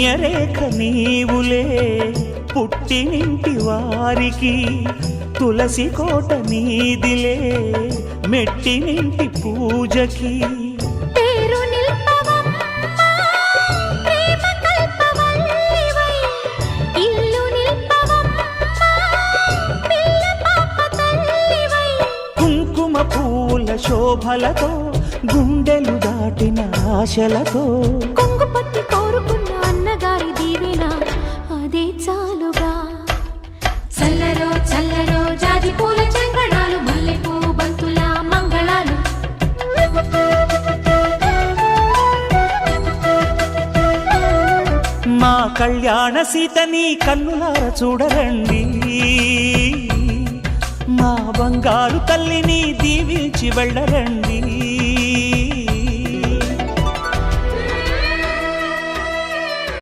పుణ్యరేఖ నీవులే పుట్టినింటి వారికి, తులసి కోట నీదిలే మెట్టినింటి పూజకి. కుంకుమ పూల శోభలతో గుండెలు దాటిన ఆశలతో కొంగు పట్టి కోరుకున్న అన్నగారి దీవెన అదే చాలుగా. చల్లరో చల్లరో జాజి పూల చంగడాలు, మల్లెపూ బంతుల మంగళాలు. మా కళ్యాణ సీతని కన్నులార చూడరండి, మా బంగారు తల్లిని దీవించి వెళ్ళరండి.